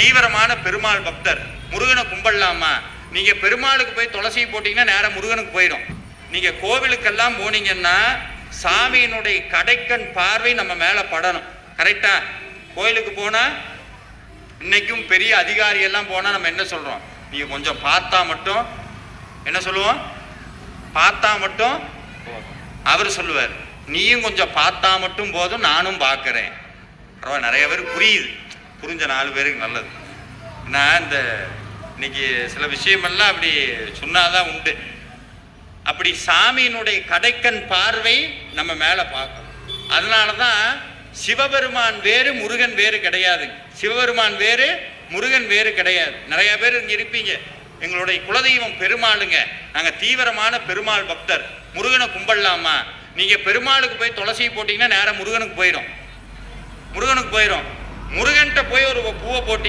தீவிரமான பெருமாள் பக்தர், முருகனை கும்பிடலாமா? நீங்க பெருமாளுக்கு போய் துளசி போட்டீங்கன்னா நேரம் முருகனுக்கு போயிடும். நீங்க கோவிலுக்கெல்லாம் போனீங்கன்னா சாமியினுடைய கடைக்கண் பார்வை நம்ம மேல படணும். கரெக்டா? கோயிலுக்கு போனா இன்னைக்கும் பெரிய அதிகாரி எல்லாம் போனா நம்ம என்ன சொல்றோம்? நீங்க கொஞ்சம் பார்த்தா மட்டும், என்ன சொல்லுவோம்? பார்த்தா மட்டும். அவர் சொல்லுவார், நீயும் கொஞ்சம் பார்த்தா மட்டும் போதும், நானும் பார்க்கிறேன். நிறைய பேர் புரியுது, புரிஞ்ச 4 பேருக்கு நல்லது. நான் இந்த இன்னைக்கு சில விஷயமெல்லாம் அப்படி சொன்னாதான் உண்டு. அப்படி சாமியினுடைய கடைக்கண் பார்வை நம்ம மேல பார்க்கணும். அதனாலதான் சிவபெருமான் வேறு முருகன் வேறு கிடையாது. சிவபெருமான் வேறு முருகன் வேறு கிடையாது. நிறைய பேர் இங்க இருப்பீங்க, எங்களுடைய குலதெய்வம் பெருமாளுங்க, நாங்க தீவிரமான பெருமாள் பக்தர், முருகனை கும்பிடலாமா? நீங்க பெருமாளுக்கு போய் துளசி போட்டீங்கன்னா நேரம் முருகனுக்கு போயிடும். முருகன்கிட்ட போய் ஒரு பூவை போட்டீங்க